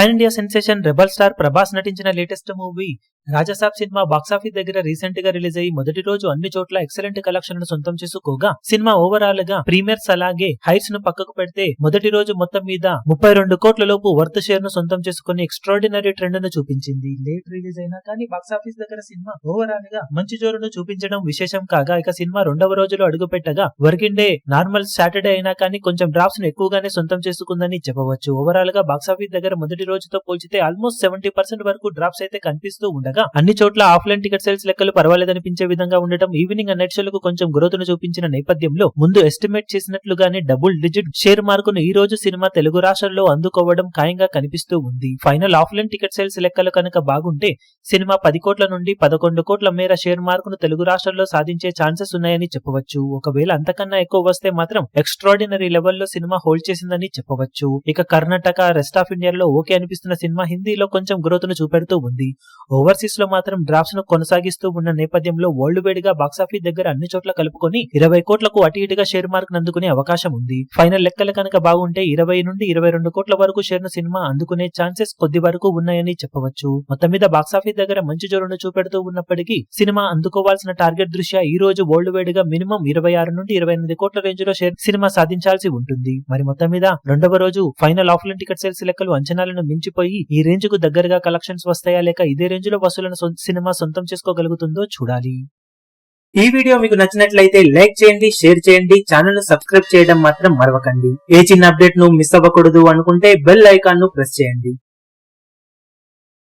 Pan India sensation rebel star Prabhas నటించిన latest movie Rajasaab cinema box office దగ్గర recent గా release అయ్యి మొదటి రోజు అన్ని చోట్ల ఎక్సలెంట్ కలెక్షన్లను సొంతం చేసుకోగా సినిమా ఓవరాల్ గా ప్రీమియర్స్ అలాగే హైట్స్ ను పక్కకు పెడితే మొదటి రోజు మొత్తం మీద 32 కోట్ల లోపు వర్త్ షేర్ ను సొంతం చేసుకుని ఎక్స్ట్రాడినరీ ట్రెండ్ ను చూపించింది. లేట్ రిలీజ్ అయినా కానీ బాక్సాఫీస్ దగ్గర సినిమా ఓవరాల్ గా మంచి జోరును చూపించడం విశేషం కాగా, ఇక సినిమా రెండవ రోజులో అడుగు పెట్టగా వర్కింగ్ డే నార్మల్ సాటర్డే అయినా కానీ కొంచెం డ్రాప్స్ ను ఎక్కువగానే సొంతం చేసుకుందని చెప్పవచ్చు. ఓవరాల్ గా బాక్సాఫీస్ దగ్గర మొదటి రోజుతో పోల్చితే ఆల్మోస్ట్ 70% వరకు డ్రాప్స్ అయితే కనిపిస్తూ ఉండగా అన్ని చోట్ల ఆఫ్లైన్ టికెట్ సేల్స్ లెక్కలు పర్వాలేదనిపించే విధంగా ఉండటం, ఈవినింగ్ నెట్ షోలకు కొంచెం గ్రోత్ ను చూపించిన నేపథ్యంలో ముందు ఎస్టిమేట్ చేసినట్లుగానే డబుల్ డిజిట్ షేర్ మార్కును ఈ రోజు సినిమా తెలుగు రాష్ట్రాల్లో అందుకోవడం ఖాయంగా కనిపిస్తూ ఉంది. ఫైనల్ ఆఫ్లైన్ టికెట్ సేల్స్ లెక్కలు కనుక బాగుంటే సినిమా 10 కోట్ల నుండి 11 కోట్ల మేర షేర్ మార్కును తెలుగు రాష్ట్రాల్లో సాధించే ఛాన్సెస్ ఉన్నాయని చెప్పవచ్చు. ఒకవేళ అంతకన్నా ఎక్కువ వస్తే మాత్రం ఎక్స్ట్రాడినరీ లెవెల్లో సినిమా హోల్డ్ చేసిందని చెప్పవచ్చు. ఇక కర్ణాటక, రెస్ట్ ఆఫ్ ఇండియాలో ఓకే అనిపిస్తున్న సినిమా హిందీలో కొంచెం గ్రోత్ ను చూపెడుతూ ఉంది. ఓవర్సీస్ లో మాత్రం డ్రాప్స్ ను కొనసాగిస్తూ ఉన్న నేపథ్యంలో వరల్డ్ వైడ్ గా బాక్సాఫీస్ దగ్గర అన్ని చోట్ల కలుపుకొని 20 కోట్లకు అటు ఇటుగా షేర్ మార్క్ అందుకునే అవకాశం ఉంది. ఫైనల్ లెక్కలు కనుక బాగుంటే 20 నుండి 22 కోట్ల వరకు షేర్ ను సినిమా అందుకునే ఛాన్సెస్ కొద్ది వరకు ఉన్నాయని చెప్పవచ్చు. మొత్తం మీద బాక్సాఫీస్ దగ్గర మంచి జోరును చూపెడుతూ ఉన్నప్పటికీ సినిమా అందుకోవాల్సిన టార్గెట్ దృష్ట్యా ఈ రోజు వరల్డ్ వైడ్ గా మినిమం 26 నుండి 28 కోట్ల రేంజ్ లో షేర్ సినిమా సాధించాల్సి ఉంటుంది. మరి మొత్తం మీద రెండవ రోజు ఫైనల్ ఆఫ్లైన్ టికెట్ సేల్స్ లెక్కలు అంచనాలను మించిపోయి ఈ రేంజ్ కు దగ్గరగా కలెక్షన్స్ వస్తాయా లేక ఇదే రేంజ్ లో వసూలను సినిమా సొంతం చేసుకోగలుగుతుందో చూడాలి. ఈ వీడియో మీకు నచ్చినట్లయితే లైక్ చేయండి, షేర్ చేయండి, ఛానల్ ను సబ్స్క్రైబ్ చేయడం మాత్రం మరవకండి. ఏ చిన్న అప్డేట్ ను మిస్ అవ్వకూడదు అనుకుంటే బెల్ ఐకాన్ ను ప్రెస్ చేయండి.